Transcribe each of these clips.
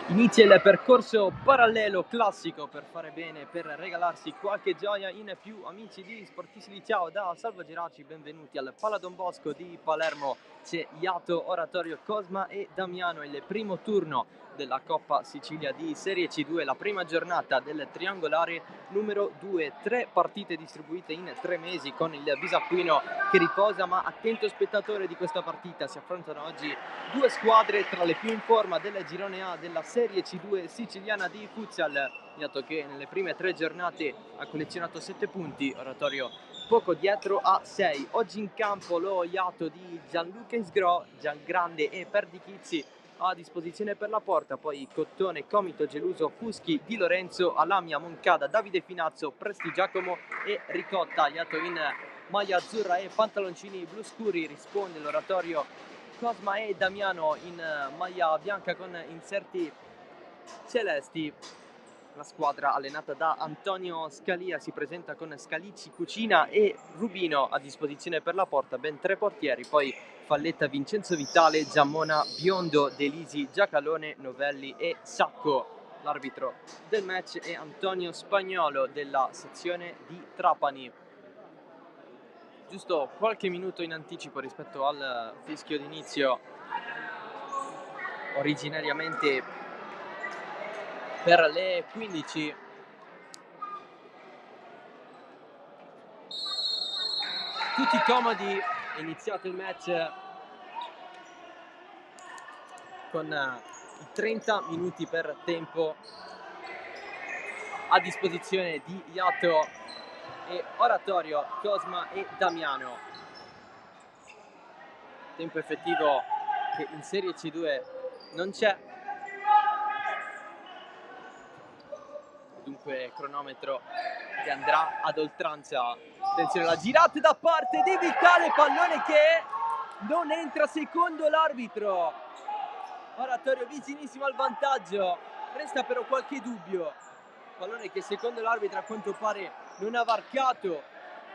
Inizia il percorso parallelo classico per fare bene, per regalarsi qualche gioia in più. Amici di Sportisti Ciao da Salvo Geraci, benvenuti al Pala Don Bosco di Palermo. C'è Iato, Oratorio, Cosma e Damiano, il primo turno della Coppa Sicilia di Serie C2, la prima giornata del triangolare numero 2, 3 partite distribuite in 3 mesi con il Bisacquino che riposa, ma attento spettatore di questa partita, si affrontano oggi due squadre tra le più in forma del girone A della Serie C2 siciliana di futsal. Dato che nelle prime 3 giornate ha collezionato 7 punti, Oratorio poco dietro a 6. Oggi in campo lo Iato di Gianluca Isgro, Giangrande e Perdichizzi a disposizione per la porta, poi Cottone, Comito, Geluso, Fuschi, Di Lorenzo, Alamia, Moncada, Davide Finazzo, Presti Giacomo e Ricotta. Iato in maglia azzurra e pantaloncini blu scuri, risponde l'Oratorio Cosma e Damiano in maglia bianca con inserti celesti. La squadra allenata da Antonio Scalia si presenta con Scalici, Cucina e Rubino a disposizione per la porta, ben 3 portieri, poi Falletta, Vincenzo Vitale, Giammona, Biondo, Delisi, Giacalone, Novelli e Sacco. L'arbitro del match è Antonio Spagnolo della sezione di Trapani. Giusto qualche minuto in anticipo rispetto al fischio d'inizio originariamente per le 15. Tutti comodi, è iniziato il match con i 30 minuti per tempo a disposizione di Iato e Oratorio, Cosma e Damiano. Tempo effettivo che in Serie C2 non c'è, dunque cronometro che andrà ad oltranza. Attenzione alla girata da parte di Vitale, pallone che non entra secondo l'arbitro. Oratorio vicinissimo al vantaggio, resta però qualche dubbio. Pallone che secondo l'arbitro a quanto pare non ha varcato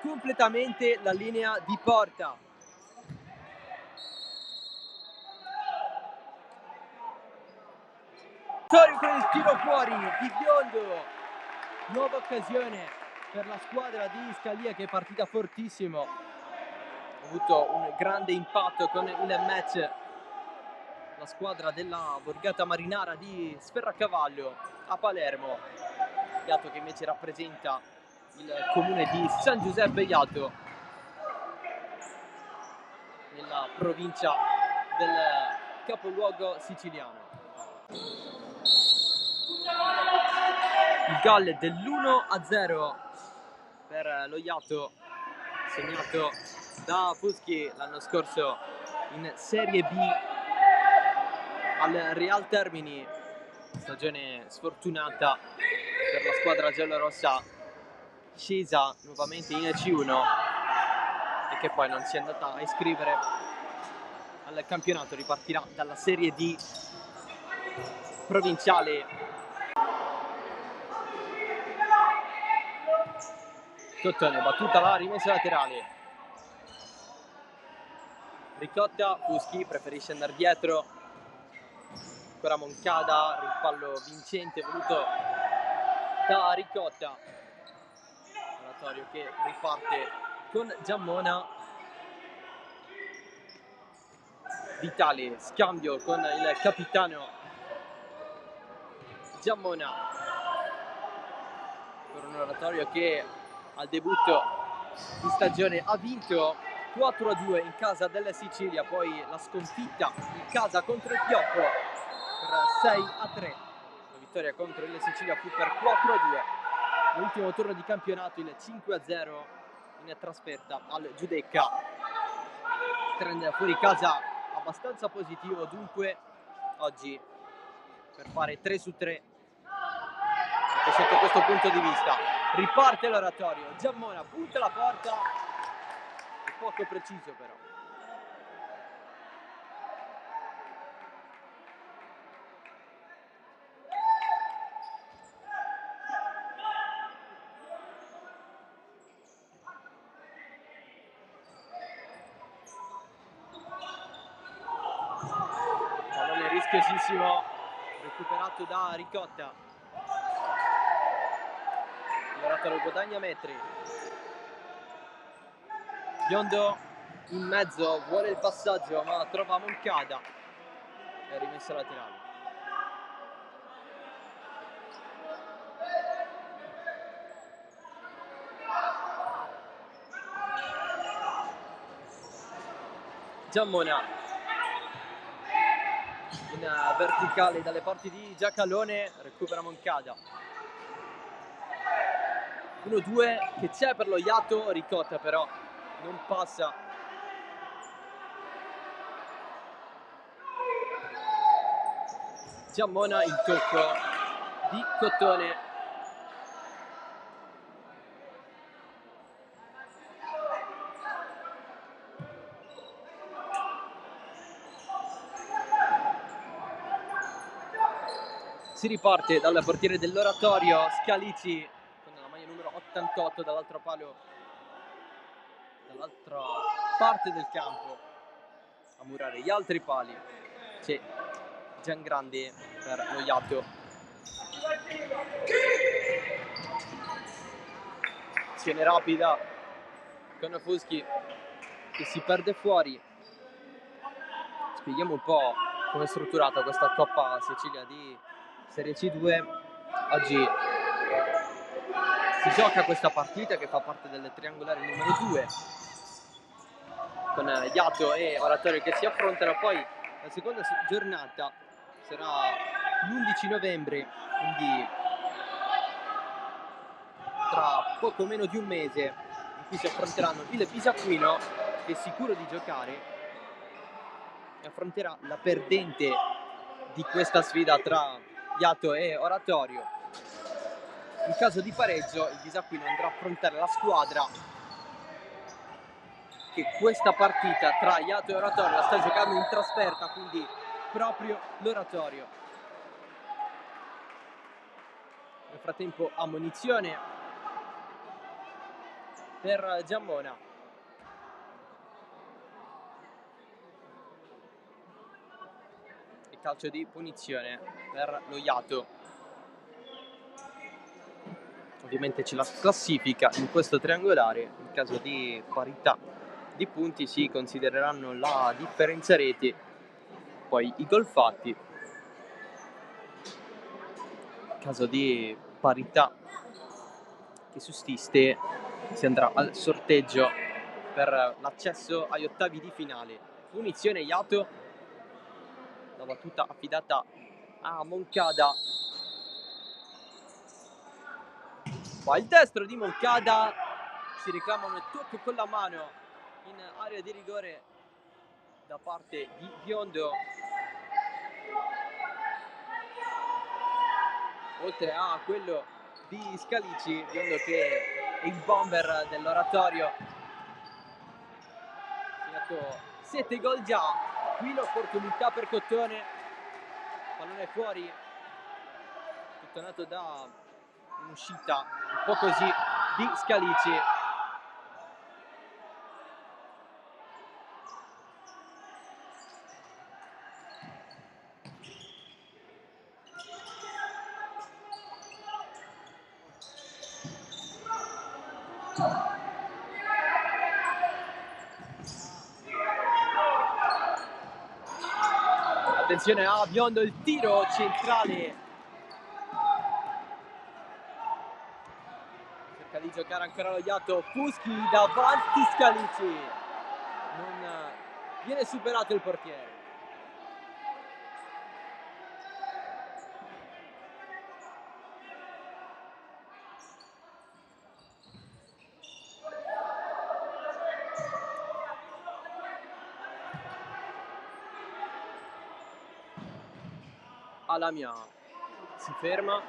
completamente la linea di porta. Oratorio con il tiro fuori di Biondo, nuova occasione per la squadra di Scalia che è partita fortissimo, ha avuto un grande impatto con il match la squadra della Borgata Marinara di Sferracavallo a Palermo. Iato che invece rappresenta il comune di San Giuseppe Iato nella provincia del capoluogo siciliano. Il gol dell'1-0 per lo Iato, segnato da Fuschi l'anno scorso in Serie B al Real Termini, stagione sfortunata per la squadra giallorossa, scesa nuovamente in C1 e che poi non si è andata a iscrivere al campionato, ripartirà dalla Serie D provinciale. Cottone, battuta la rimessa laterale, Ricotta, Fuschi preferisce andare dietro, ancora Moncada, rimpallo vincente voluto da Ricotta. Oratorio che riparte con Giammona, Vitale, scambio con il capitano Giammona, per un Oratorio che al debutto di stagione ha vinto 4-2 in casa della Sicilia, poi la sconfitta in casa contro il Pioppo per 6-3. La vittoria contro il Sicilia fu per 4-2. L'ultimo turno di campionato il 5-0 in trasferta al Giudecca. Trend fuori casa abbastanza positivo dunque oggi per fare 3-3 anche sotto questo punto di vista. Riparte l'Oratorio, Giammona punta la porta, è poco preciso però. Pallone rischiosissimo recuperato da Ricotta. L'oratorio guadagna metri. Biondo in mezzo, vuole il passaggio ma trova Moncada e rimessa laterale. Giammona in verticale dalle parti di Giacalone, recupera Moncada. 1-2 che c'è per lo Iato, Ricotta però non passa. Giammona, il tocco di Cottone. Si riparte dal portiere dell'Oratorio, Scalici con la maglia numero 88 dall'altro palo, dall'altra parte del campo, a murare gli altri pali. C'è Giangrandi per lo Iato. Azione rapida con Fuschi che si perde fuori. Spieghiamo un po' come è strutturata questa Coppa Sicilia di Serie C2. Oggi si gioca questa partita che fa parte del triangolare numero 2 con Iato e Oratorio che si affrontano. Poi la seconda giornata sarà l'11 novembre, quindi tra poco meno di un mese, in cui si affronteranno il Pisacquino, che è sicuro di giocare, e affronterà la perdente di questa sfida tra Iato e Oratorio. In caso di pareggio il Pisacquino andrà a affrontare la squadra che questa partita tra Iato e Oratorio la sta giocando in trasferta, quindi proprio l'Oratorio. Nel frattempo ammonizione per Giammona. E calcio di punizione per lo Iato. Ovviamente c'è la classifica in questo triangolare. In caso di parità di punti si considereranno la differenza reti, poi i gol fatti. In caso di parità che sussiste si andrà al sorteggio per l'accesso agli ottavi di finale. Punizione Iato, la battuta affidata a Moncada. Va il destro di Moncada, si reclama un tocco con la mano in area di rigore da parte di Biondo. Oltre a quello di Scalici, Biondo che è il bomber dell'Oratorio. Segnato 7 gol già, qui l'opportunità per Cottone, pallone fuori, tuttonato da un'uscita un po' così di Scalici. Attenzione a Biondo, il tiro centrale. Cerca di giocare ancora lo Iato, Fuschi davanti Scalici. Non viene superato il portiere. Alamia si ferma,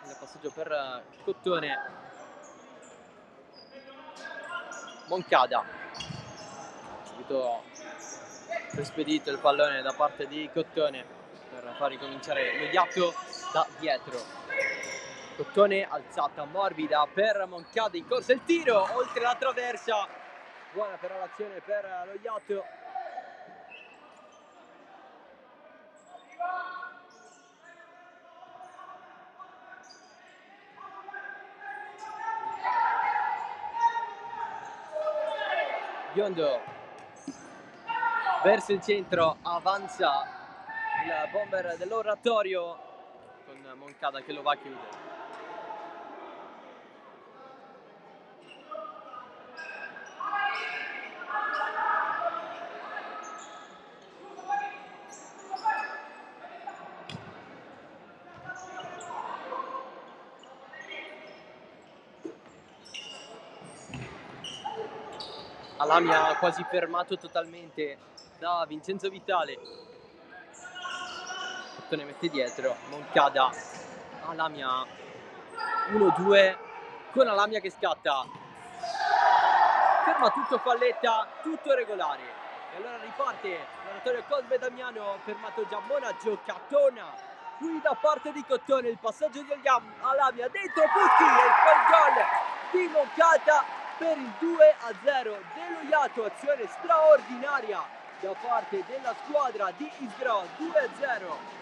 il passaggio per Cottone. Moncada, subito rispedito il pallone da parte di Cottone per far ricominciare lo Iato da dietro. Cottone, alzata morbida per Moncada, in corsa il tiro oltre la traversa, buona però l'azione per lo Iato. Biondo verso il centro, avanza il bomber dell'Oratorio con Moncada che lo va a chiudere. Alamia ha quasi fermato totalmente da Vincenzo Vitale. Ne mette dietro Moncada. Alamia 1-2 con Alamia che scatta. Ferma tutto Falletta, tutto regolare. E allora riparte l'Oratorio Cosme Damiano, fermato Giammona, giocatona qui da parte di Cottone, il passaggio di Alamia dentro Pucchi e quel gol di Moncada per il 2-0 dello Iato, azione straordinaria da parte della squadra di Isgro, 2-0.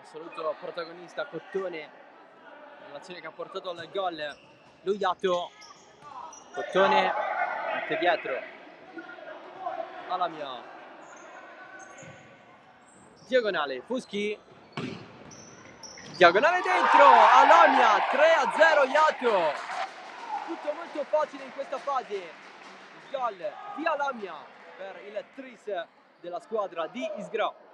Assoluto protagonista Cottone nell'azione che ha portato al gol lo Iato. Cottone mette dietro Alamia, diagonale Fuschi, diagonale dentro, Alamia 3-0 Iato. Tutto molto facile in questa fase, il gol di Alamia per il tris della squadra di Isgro.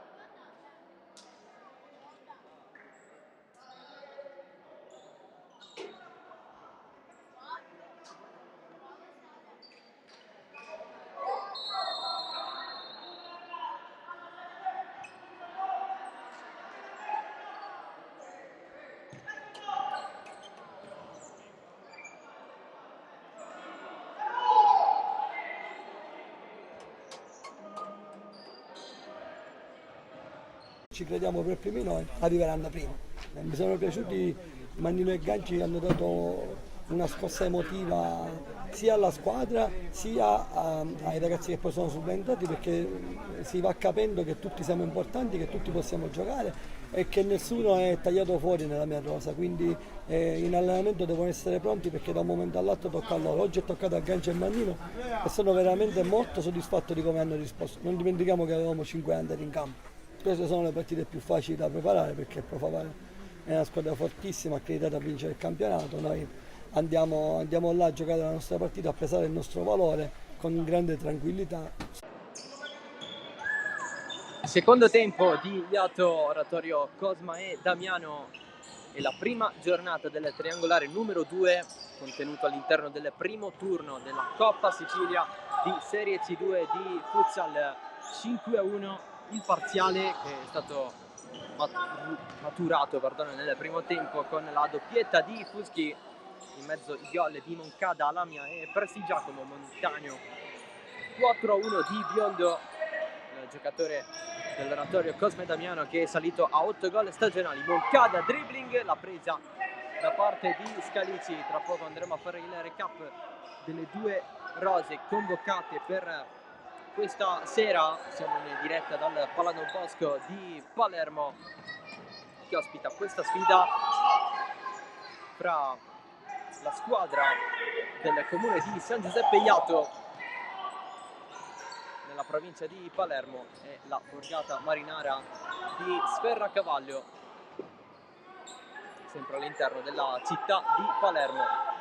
Ci crediamo per primi noi, arriveranno prima. Mi sono piaciuti Mannino e Ganci, hanno dato una scossa emotiva sia alla squadra sia ai ragazzi che poi sono subentrati, perché si va capendo che tutti siamo importanti, che tutti possiamo giocare e che nessuno è tagliato fuori nella mia rosa, quindi in allenamento devono essere pronti perché da un momento all'altro tocca a loro. Oggi è toccato a Ganci e Mannino e sono veramente molto soddisfatto di come hanno risposto. Non dimentichiamo che avevamo 5 under in campo. Queste sono le partite più facili da preparare perché il Pro Favara è una squadra fortissima, accreditata a vincere il campionato. Noi andiamo là a giocare la nostra partita, a pesare il nostro valore con grande tranquillità. Secondo tempo di Iato, Oratorio Cosma e Damiano e la prima giornata del triangolare numero 2 contenuto all'interno del primo turno della Coppa Sicilia di Serie C2 di Futsal. 5-1 il parziale che è stato maturato nel primo tempo con la doppietta di Fuschi, in mezzo i gol di Moncada, Alamia e Prestigiacomo. Montagno 4-1 di Biondo, il giocatore dell'Oratorio Cosme Damiano che è salito a 8 gol stagionali. Moncada, dribbling, la presa da parte di Scalici. Tra poco andremo a fare il recap delle due rose convocate per questa sera. Siamo in diretta dal Pala Don Bosco di Palermo che ospita questa sfida fra la squadra del comune di San Giuseppe Iato nella provincia di Palermo e la borgata marinara di Sferracavallo, sempre all'interno della città di Palermo.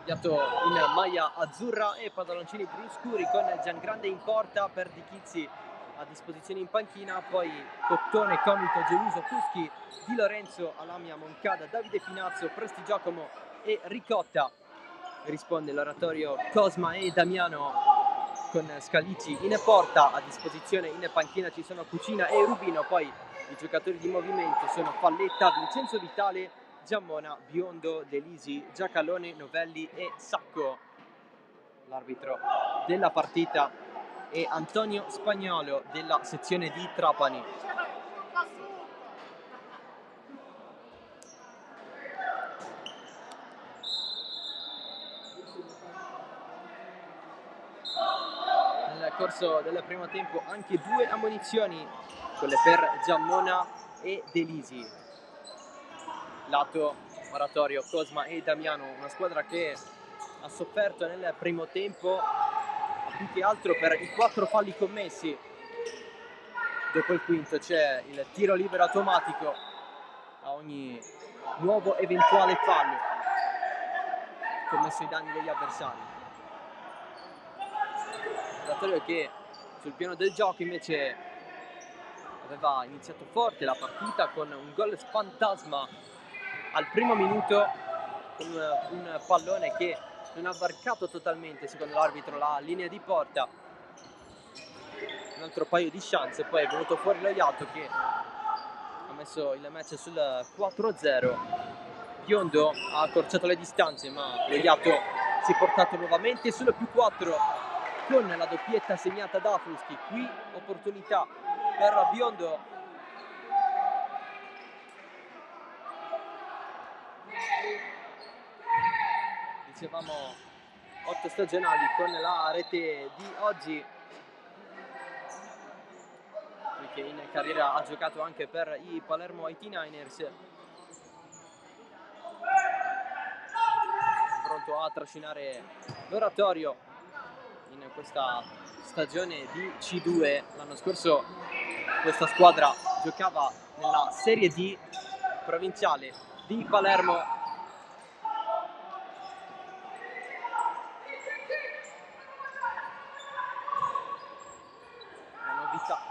Iato in maglia azzurra e pantaloncini blu scuri con Giangrande in porta per Di Chizzi a disposizione in panchina, poi Cottone, Comito, Geluso, Fuschi, Di Lorenzo, Alamia, Moncada, Davide Finazzo, Prestigiacomo e Ricotta. Risponde l'Oratorio Cosma e Damiano con Scalici in porta, a disposizione in panchina ci sono Cucina e Rubino, poi I giocatori di movimento sono Palletta, Vincenzo Vitale, Giammona, Biondo, Delisi, Giacalone, Novelli e Sacco. L'arbitro della partita è Antonio Spagnolo della sezione di Trapani. Nel corso del primo tempo anche 2 ammonizioni, quelle per Giammona e Delisi. Lato Oratorio, Cosma e Damiano, una squadra che ha sofferto nel primo tempo più che altro per i 4 falli commessi. Dopo il quinto c'è il tiro libero automatico a ogni nuovo eventuale fallo commesso ai danni degli avversari. Oratorio che sul piano del gioco invece aveva iniziato forte la partita con un gol fantasma al primo minuto, con un pallone che non ha varcato totalmente, secondo l'arbitro, la linea di porta. Un altro paio di chance, poi è venuto fuori lo Iato che ha messo il match sul 4-0. Biondo ha accorciato le distanze, ma lo Iato si è portato nuovamente sul +4 con la doppietta segnata da Fuschi. Qui opportunità per Biondo. Dicevamo 8 stagionali con la rete di oggi, che in carriera ha giocato anche per i Palermo 89ers. Pronto a trascinare l'Oratorio in questa stagione di C2. L'anno scorso questa squadra giocava nella Serie D provinciale di Palermo.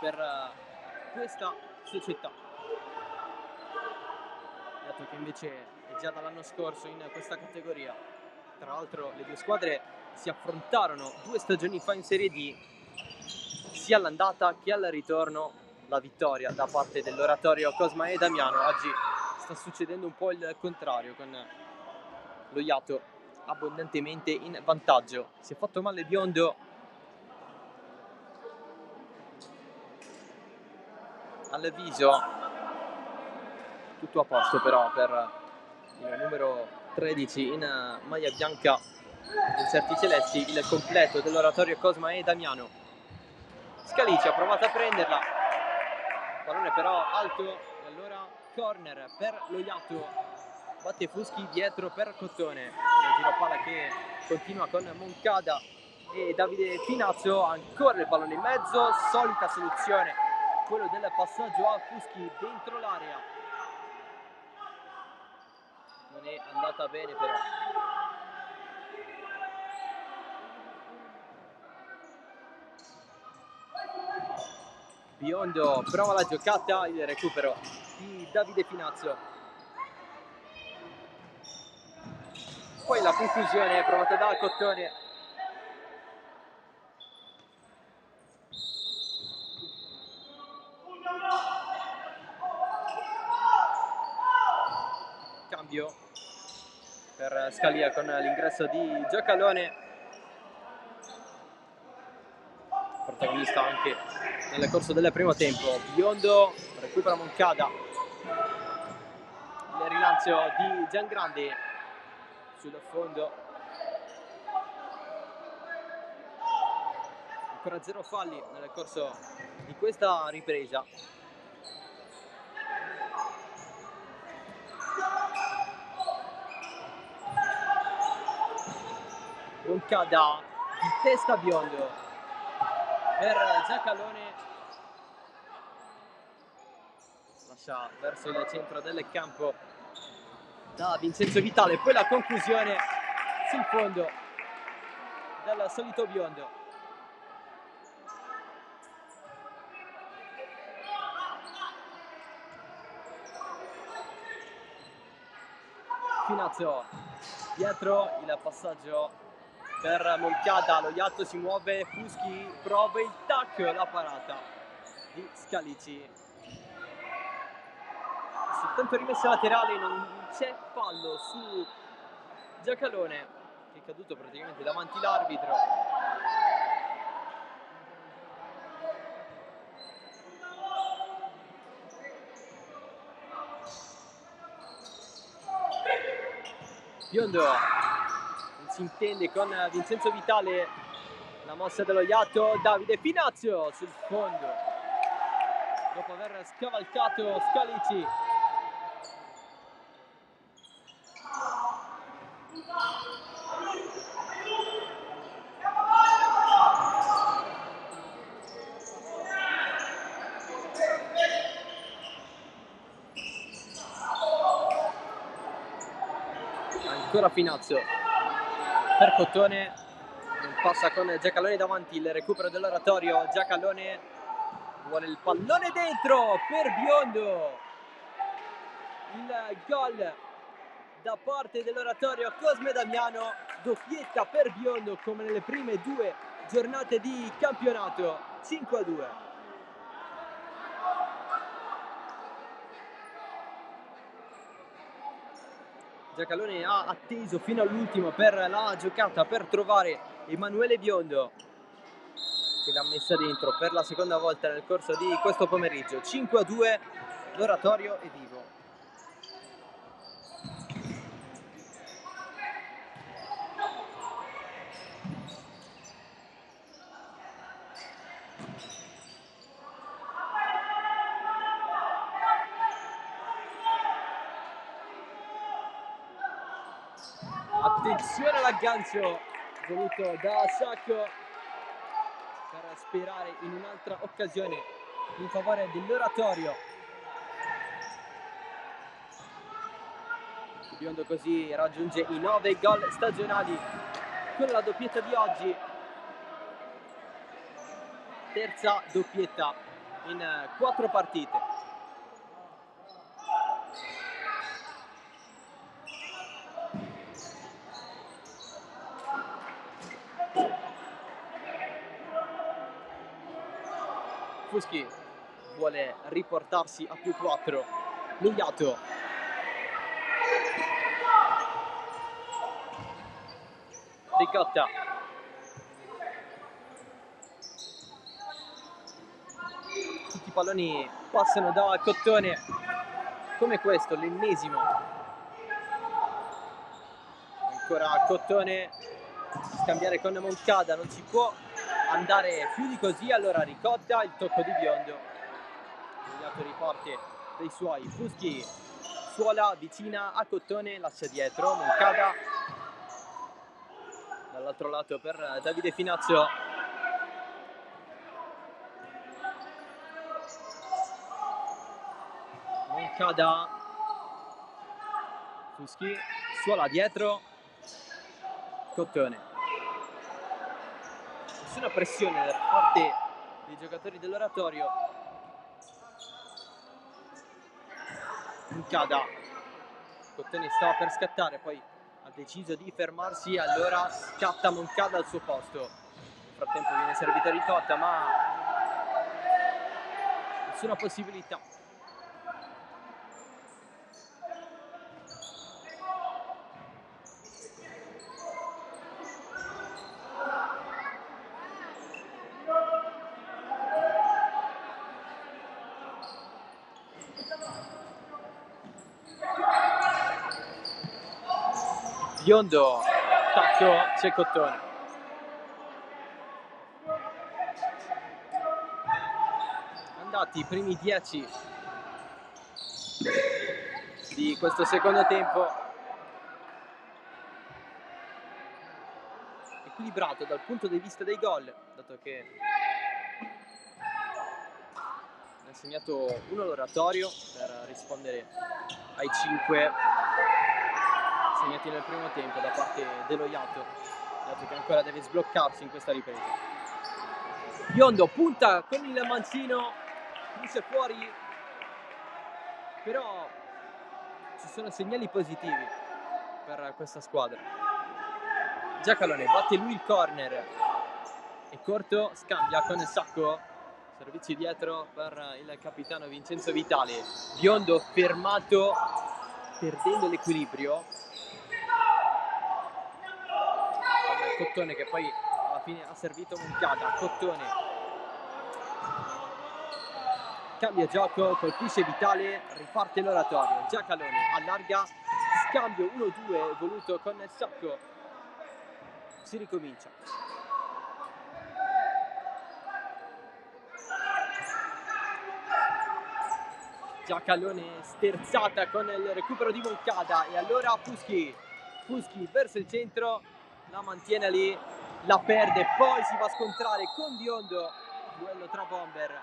Per questa società, dato che invece è già dall'anno scorso in questa categoria. Tra l'altro le due squadre si affrontarono 2 stagioni fa in Serie D, sia all'andata che al ritorno la vittoria da parte dell'Oratorio Cosma e Damiano. Oggi sta succedendo un po' il contrario, con lo Iato abbondantemente in vantaggio. Si è fatto male Biondo al viso, tutto a posto però per il numero 13 in maglia bianca in certi celesti, il completo dell'Oratorio Cosma e Damiano. Scalici ha provato a prenderla, pallone però alto, e allora corner per lo Iato. Batte Fuschi dietro per Cottone, una giropalla che continua con Moncada e Davide Finazzo. Ancora il pallone in mezzo, solita soluzione, quello del passaggio a Fuschi dentro l'area. Non è andata bene però. Biondo prova la giocata, il recupero di Davide Finazzo. Poi la conclusione provata da Cottone. Cambio per Scalia con l'ingresso di Giacalone, protagonista anche nel corso del primo tempo. Biondo recupera Moncada, il rilancio di Giangrandi sul fondo. Ancora 0 falli nel corso di questa ripresa. Moncada di testa Biondo per Giacalone, lascia verso il centro del campo da Vincenzo Vitale, poi la conclusione sul fondo del solito Biondo. Finazzo dietro, il passaggio per Moncada, lo Iato si muove, Fuschi prova il tac, la parata di Scalici. intanto rimessa laterale, non c'è fallo su Giacalone, che è caduto praticamente davanti l'arbitro. Biondo non si intende con Vincenzo Vitale, la mossa dello Iato. Davide Finazio sul fondo dopo aver scavalcato Scalici. Ancora Finazio per Cottone, non passa con Giacalone davanti, il recupero dell'Oratorio. Giacalone vuole il pallone dentro per Biondo, il gol da parte dell'Oratorio. Cosme Damiano, doppietta per Biondo come nelle prime 2 giornate di campionato. 5-2. Giacalone ha atteso fino all'ultimo per la giocata, per trovare Emanuele Biondo, che l'ha messa dentro per la seconda volta nel corso di questo pomeriggio. 5-2, l'Oratorio è vivo. Attenzione all'aggancio voluto da Sacco per sperare in un'altra occasione in favore dell'Oratorio. Biondo così raggiunge i 9 gol stagionali con la doppietta di oggi, terza doppietta in 4 partite. Fuschi vuole riportarsi a +4. Migliato. Ricotta. Tutti i palloni passano da Cottone, come questo, l'ennesimo. Ancora Cottone, scambiare con Moncada, non si può andare più di così. Allora Ricotta, il tocco di Biondo, Migliato riparte dei suoi. Fuschi suola, vicina a Cottone, lascia dietro Moncada, dall'altro lato per Davide Finazio. Moncada, Fuschi suola dietro Cottone. Nessuna pressione da parte dei giocatori dell'Oratorio. Moncada, Cottone stava per scattare, poi ha deciso di fermarsi, allora scatta Moncada al suo posto. Nel frattempo viene servita Ricotta, ma nessuna possibilità. Biondo, tacco, c'è Cottone. Andati i primi 10 di questo secondo tempo, equilibrato dal punto di vista dei gol, dato che ne ha segnato uno l'Oratorio per rispondere ai 5 segnati nel primo tempo da parte dello Iato, dato che ancora deve sbloccarsi in questa ripresa. Biondo punta con il mancino, finisce fuori, però ci sono segnali positivi per questa squadra. Giacalone batte lui il corner, è corto, scambia con Sacco, Servizi dietro per il capitano Vincenzo Vitali. Biondo fermato, perdendo l'equilibrio. Cottone che poi alla fine ha servito Moncada. Cottone cambia gioco, colpisce Vitale, riparte l'oratorio. Giacalone allarga, scambio 1-2 voluto con Sacco. Si ricomincia. Giacalone sterzata con il recupero di Moncada e allora Fuschi verso il centro, la mantiene lì, la perde, poi si va a scontrare con Biondo, duello tra bomber.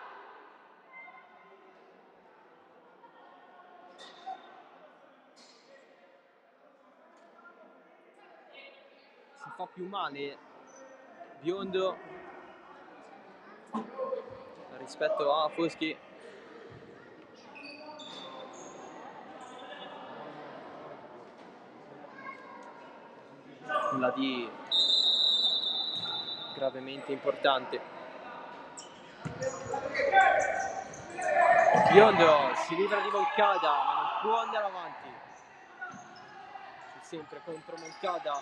Si fa più male Biondo rispetto a Fuschi. Nulla di gravemente importante. Biondo si libera di Moncada ma non può andare avanti. Sempre contro Moncada.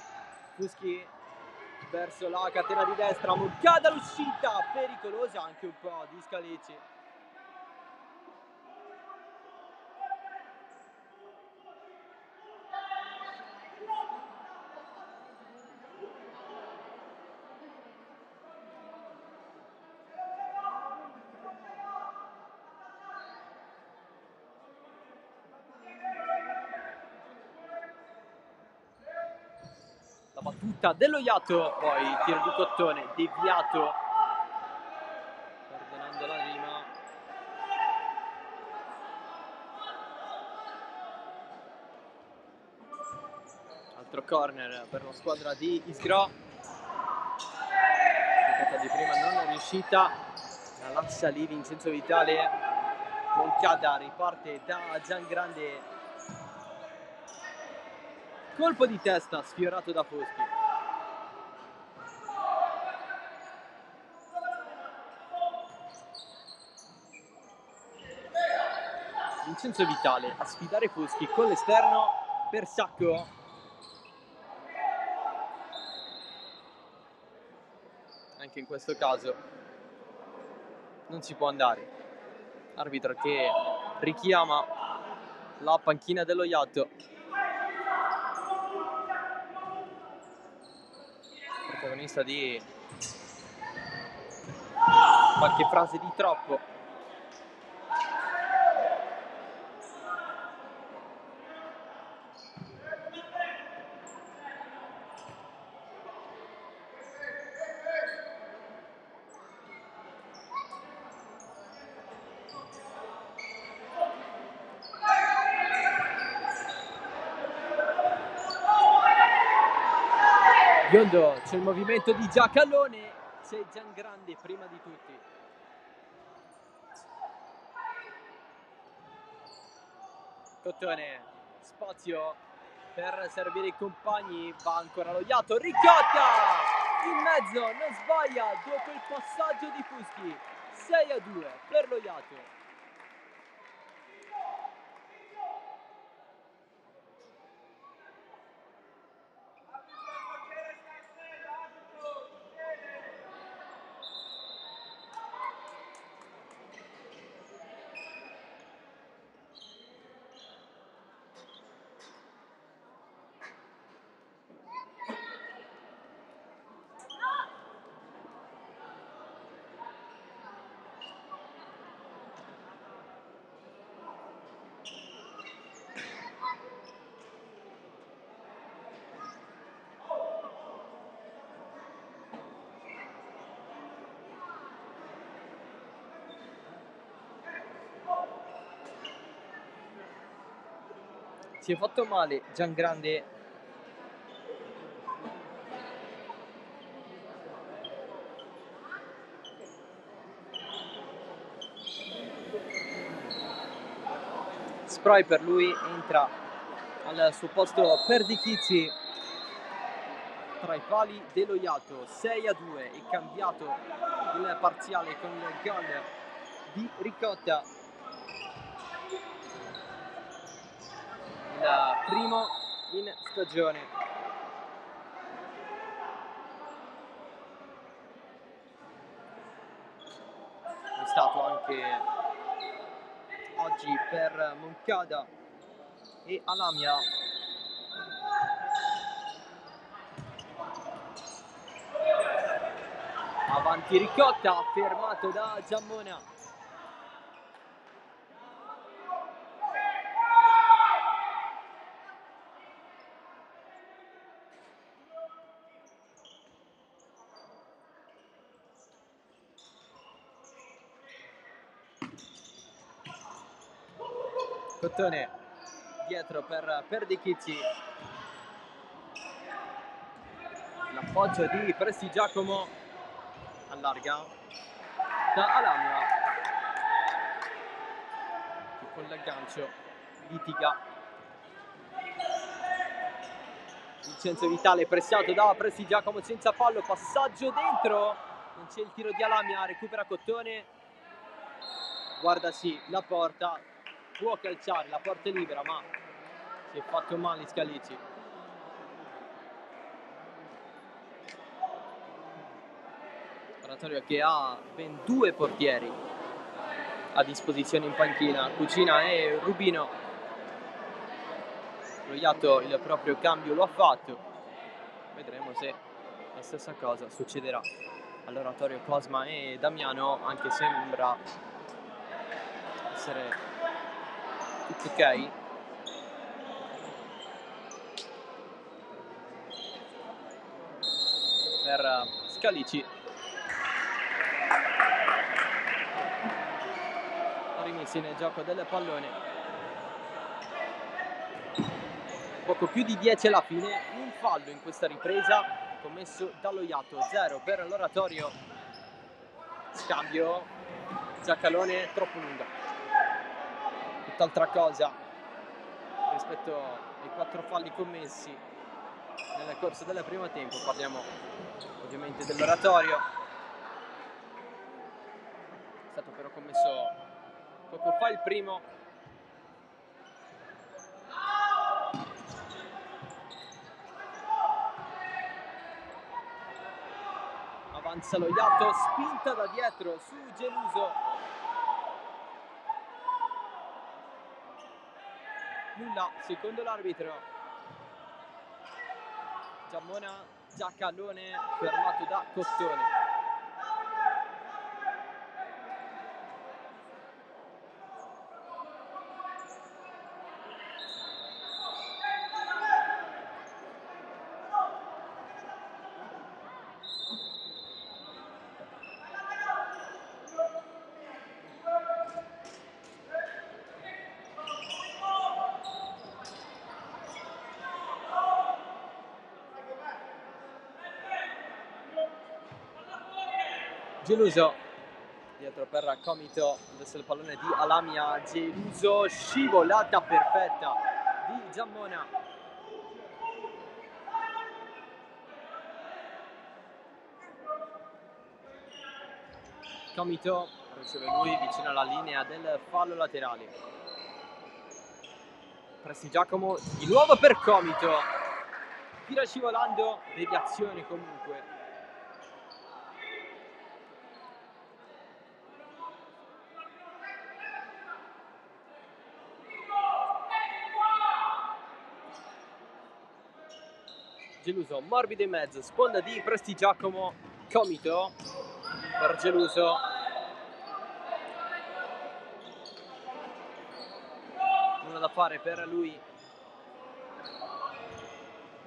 Fuschi verso la catena di destra. Moncada l'uscita pericolosa, anche un po' di Scaleci. La battuta dello Iato, poi il tiro di Cottone deviato, perdonando la rima. Altro corner per la squadra di Isgro. La di prima non è riuscita, la lascia lì Vincenzo Vitale. Moncada riparte da Giangrande. Colpo di testa sfiorato da Fuschi. Vincenzo Vitale a sfidare Fuschi con l'esterno per Sacco. Anche in questo caso non si può andare. Arbitro che richiama la panchina dello Iato. Protagonista di qualche frase di troppo. Biondo, c'è il movimento di Giacalone, c'è Giangrande prima di tutti. Cottone, spazio per servire i compagni, va ancora lo Iato, ricotta! In mezzo, non sbaglia dopo il passaggio di Fuschi. 6-2 per lo Iato. Si è fatto male Giangrande. Spray per lui, entra al suo posto Perdichizzi tra i pali dello Iato. 6-2, è cambiato il parziale con il gol di Ricotta. Il primo in stagione. È stato anche oggi per Moncada e Alamia. Avanti Ricotta, fermato da Giammona. Cottone dietro per De Chizzi. L'appoggio di Prestigiacomo, allarga da Alamia, che con l'aggancio litiga. Vincenzo Vitale pressato da Prestigiacomo senza fallo, passaggio dentro, non c'è il tiro di Alamia, recupera Cottone, guarda sì la porta, può calciare, la porta è libera ma si è fatto male Scalici. Oratorio che ha ben 2 portieri a disposizione in panchina, Cucina e Rubino. Loiato il proprio cambio lo ha fatto, vedremo se la stessa cosa succederà all'oratorio Cosma e Damiano, anche se sembra essere tutto ok. Per Scalici, rimessi nel gioco del pallone, poco più di 10 alla fine, un fallo in questa ripresa commesso da Loiato, 0 per l'oratorio. Scambio, Giacalone troppo lunga, tutt'altra cosa rispetto ai 4 falli commessi nel corso del primo tempo. Parliamo ovviamente dell'oratorio, è stato però commesso poco fa il primo. Avanza Loiato, spinta da dietro su Geluso, nulla secondo l'arbitro. Giammona, Giacalone fermato da Cottone. Geluso dietro per Comito, adesso il pallone di Alamia, Geluso, scivolata perfetta di Giammona. Comito riceve lui vicino alla linea del fallo laterale. Prestigiacomo di nuovo per Comito, tira scivolando, deviazione comunque. Geluso morbido in mezzo, sponda di Prestigiacomo, Comito per Geluso. Nulla da fare per lui,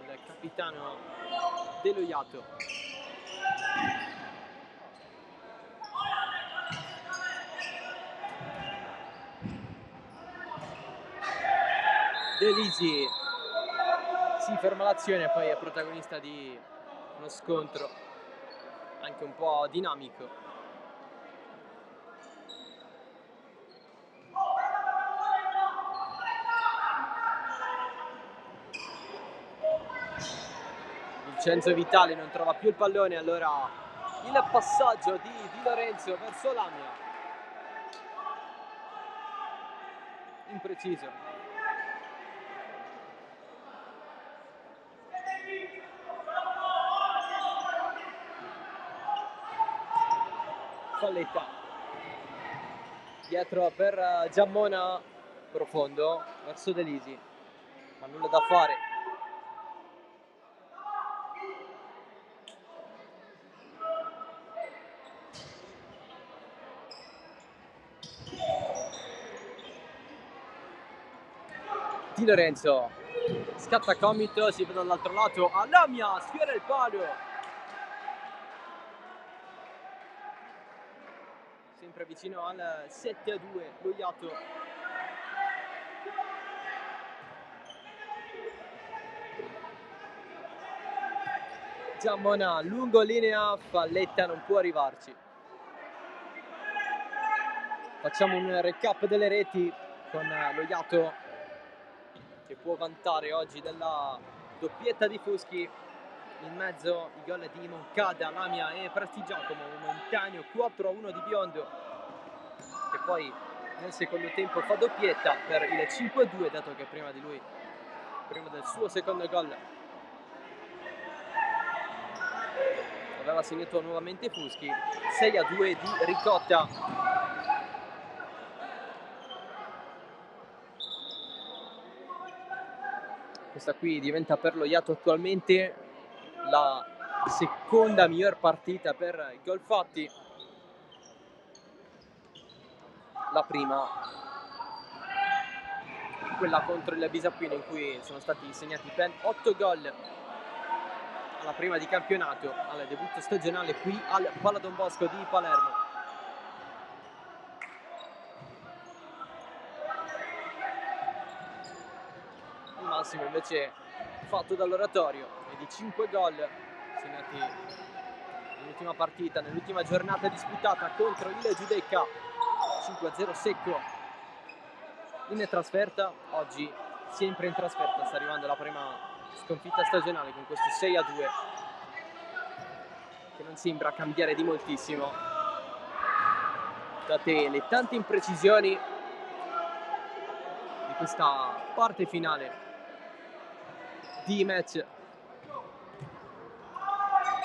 il capitano De Loiato. De Lisi si ferma l'azione e poi è protagonista di uno scontro anche un po' dinamico. Vincenzo Vitale non trova più il pallone, allora il passaggio di Di Lorenzo verso Lamia. impreciso. Falletta dietro per Giammona, profondo verso De Lisi, ma nulla da fare. Di Lorenzo scatta Comit, si vede dall'altro lato, Lamia sfiora il palo, sempre vicino al 7-2 lo Iato. Giammona lungo linea, Falletta non può arrivarci. Facciamo un recap delle reti con lo Iato che può vantare oggi della doppietta di Fuschi. In mezzo i gol di Moncada, Lamia e Prestigiacomo, momentaneo 4-1 di Biondo, che poi nel secondo tempo fa doppietta per il 5-2, dato che prima di lui, prima del suo secondo gol, aveva segnato nuovamente Fuschi. 6-2 di Ricotta. Questa qui diventa per lo Iato attualmente la seconda miglior partita per i gol fatti. La prima, quella contro il Bisacquino, in cui sono stati segnati ben 8 gol alla prima di campionato, al debutto stagionale qui al Pala Don Bosco di Palermo. Il massimo invece fatto dall'Oratorio è di 5 gol segnati nell'ultima partita, nell'ultima giornata disputata contro il Giudecca. 5-0 secco in trasferta. Oggi sempre in trasferta sta arrivando la prima sconfitta stagionale con questo 6-2 che non sembra cambiare di moltissimo, date le tante imprecisioni di questa parte finale di match.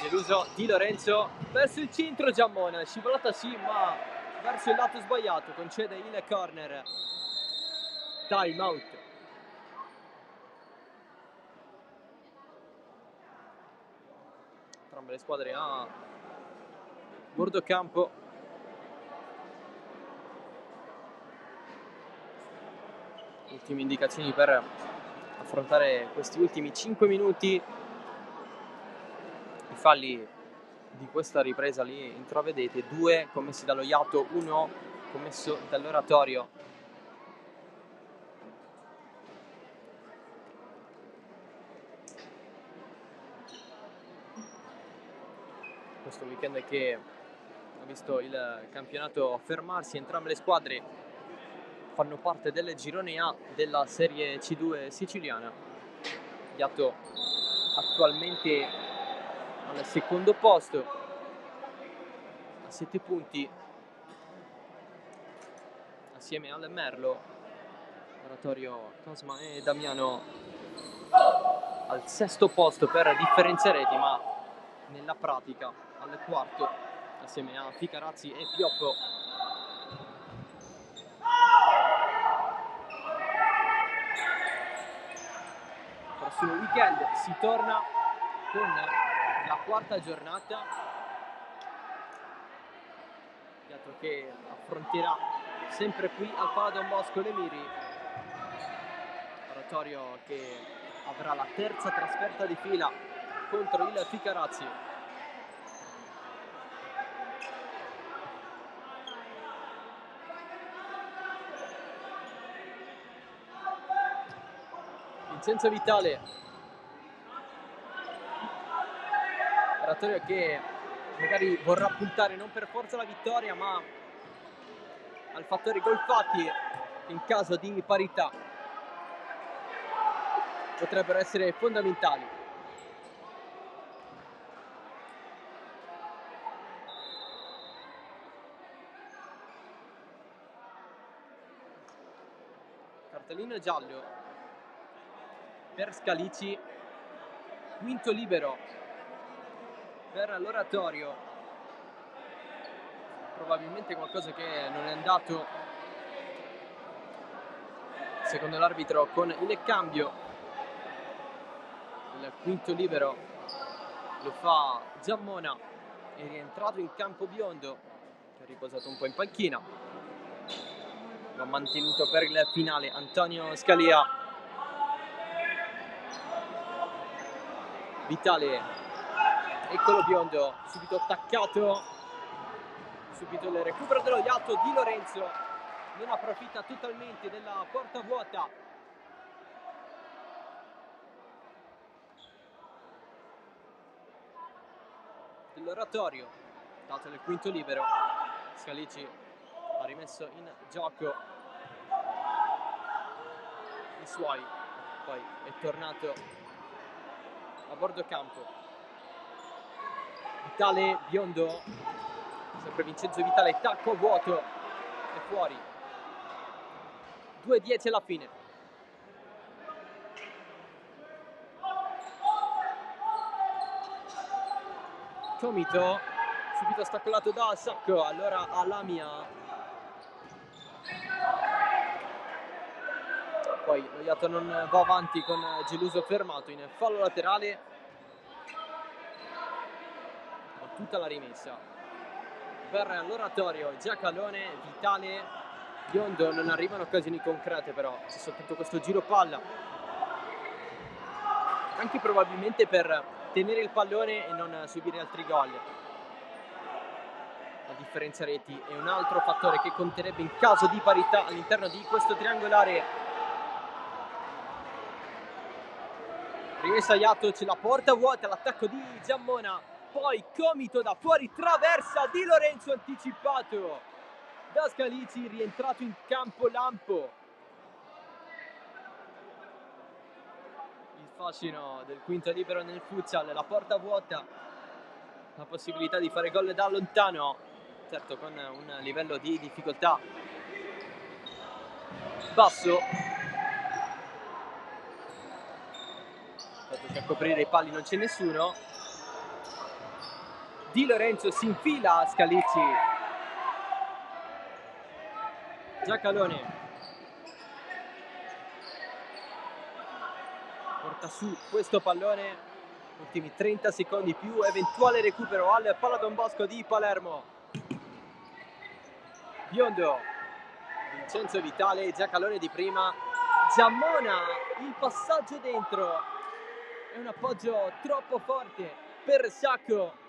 Deluso Di Lorenzo verso il centro, Giammona, scivolata sì, ma verso il lato sbagliato, concede il corner. Time out. Entrambe le squadre a bordo campo. Ultime indicazioni per affrontare questi ultimi 5 minuti. I falli di questa ripresa li intravedete: 2 commessi dallo Iato, 1 commesso dall'Oratorio. Questo weekend che ha visto il campionato fermarsi, entrambe le squadre fanno parte del girone A della Serie C2 siciliana. Iato attualmente al secondo posto a 7 punti assieme al Merlo. Oratorio, Cosma e Damiano al sesto posto per differenza reti, ma nella pratica al quarto assieme a Ficarazzi e Pioppo. Prossimo weekend si torna con la quarta giornata, Iato che affronterà sempre qui al Pala Don Bosco Le Miri. Oratorio che avrà la terza trasferta di fila contro il Ficarazzi. Vincenzo Vitale, Oratorio che magari vorrà puntare non per forza la vittoria, ma al fattore gol fatti, che in caso di parità potrebbero essere fondamentali. Cartellino giallo per Scalici, quinto libero per l'Oratorio, probabilmente qualcosa che non è andato secondo l'arbitro con il cambio. Il quinto libero lo fa Giammona, è rientrato in campo Biondo, che ha riposato un po' in panchina, lo ha mantenuto per il finale Antonio Scalia. Vitale, eccolo Biondo, subito attaccato, subito il recupero dello Iato. Di Lorenzo non approfitta totalmente della porta vuota. Dell'Oratorio, dato nel quinto libero, Scalici ha rimesso in gioco i suoi, poi è tornato a bordo campo. Vitale, Biondo, sempre Vincenzo Vitale, tacco vuoto, è fuori. 2:10 alla fine. Comito, subito ostacolato da Sacco, allora Alamia. Poi lo Iato non va avanti con Geluso fermato in fallo laterale. Con tutta la rimessa per l'Oratorio, Giacalone, Vitale, Biondo. Non arrivano occasioni concrete, però c'è soltanto questo giro palla, anche probabilmente per tenere il pallone e non subire altri gol. La differenza reti è un altro fattore che conterebbe in caso di parità all'interno di questo triangolare. Rimessa Iato, c'è la porta vuota, l'attacco di Giammona, poi Comito da fuori, traversa Di Lorenzo anticipato da Scalici, rientrato in campo Lampo. Il fascino del quinto libero nel futsal, la porta vuota, la possibilità di fare gol da lontano, certo con un livello di difficoltà basso, dato che a coprire i pali non c'è nessuno. Di Lorenzo si infila a Scalici, Giacalone porta su questo pallone, ultimi 30 secondi più eventuale recupero al Pala Don Bosco di Palermo. Biondo, Vincenzo Vitale, Giacalone di prima, Giammona, il passaggio dentro, è un appoggio troppo forte per Sacco.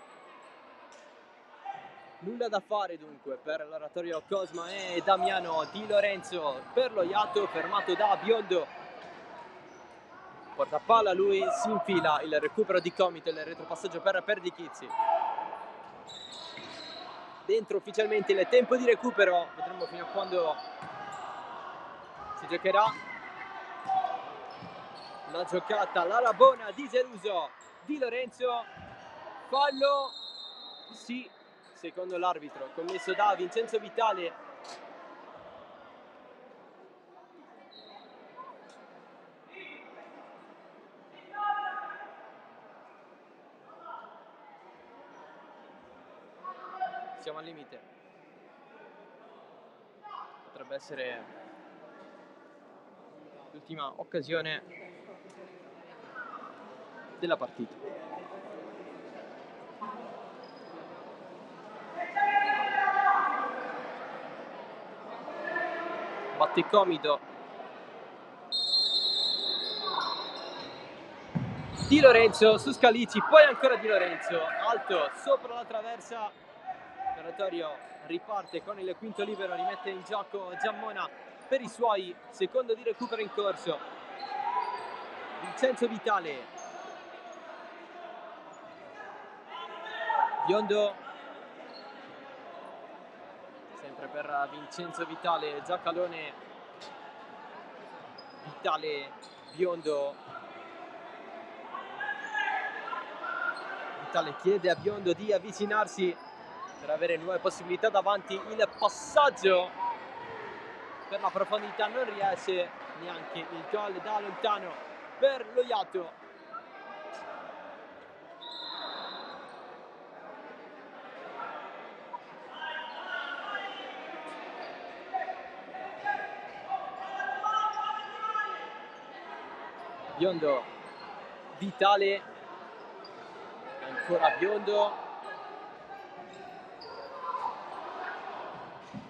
Nulla da fare dunque per l'Oratorio Cosma e Damiano. Di Lorenzo per lo Iato, fermato da Biondo. Porta palla, lui si infila, il recupero di Comito, il retropassaggio per Perdichizzi. Dentro ufficialmente il tempo di recupero, vedremo fino a quando si giocherà. La giocata, la rabona di Geluso. Di Lorenzo, fallo, sì, secondo l'arbitro, commesso da Vincenzo Vitale. Siamo al limite, potrebbe essere l'ultima occasione della partita. Batte Comito, Di Lorenzo su Scalici, poi ancora Di Lorenzo, alto sopra la traversa. L'Oratorio riparte con il quinto libero, rimette in gioco Giammona per i suoi, secondo di recupero in corso. Vincenzo Vitale, Biondo, sempre per Vincenzo Vitale, Giacalone, Vitale, Biondo. Vitale chiede a Biondo di avvicinarsi per avere nuove possibilità davanti. Il passaggio per la profondità non riesce, neanche il gol da lontano per lo Iato. Biondo, Vitale, ancora Biondo,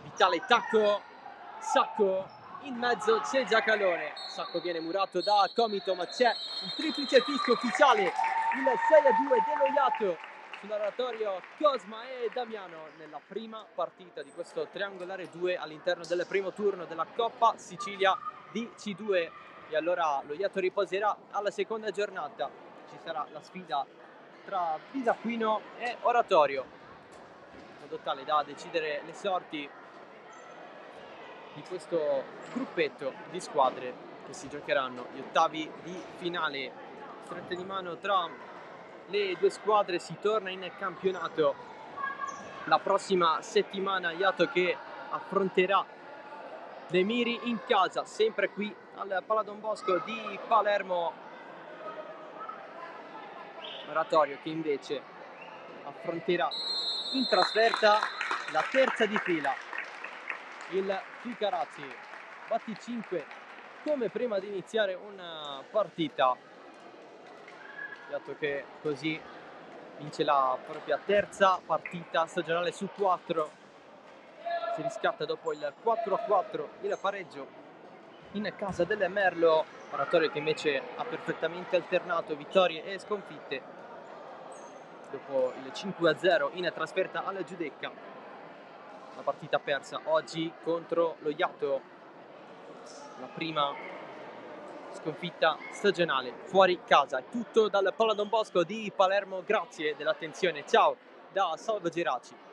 Vitale, tacco, Sacco, in mezzo c'è Giacalone, Sacco viene murato da Comito, ma c'è il triplice fischio ufficiale, il 6-2 dello Iato sull'oratorio Cosma e Damiano nella prima partita di questo triangolare 2 all'interno del primo turno della Coppa Sicilia di C2. E allora lo Iato riposerà alla seconda giornata, ci sarà la sfida tra Pisacquino e Oratorio, in modo tale da decidere le sorti di questo gruppetto di squadre che si giocheranno gli ottavi di finale. Strette di mano tra le due squadre, si torna in campionato la prossima settimana. Iato che affronterà De Miri in casa, sempre qui al Pala Don Bosco di Palermo. Oratorio che invece affronterà in trasferta la terza di fila, il Ficarazzi. Batti 5 come prima di iniziare una partita. Dato che così vince la propria terza partita stagionale su 4. Si riscatta dopo il 4-4 il pareggio in casa delle Merlo. Oratorio che invece ha perfettamente alternato vittorie e sconfitte dopo il 5-0 in trasferta alla Giudecca. La partita persa oggi contro lo Iato, la prima sconfitta stagionale fuori casa. È tutto dal Pala Don Bosco di Palermo, grazie dell'attenzione, ciao da Salvo Geraci.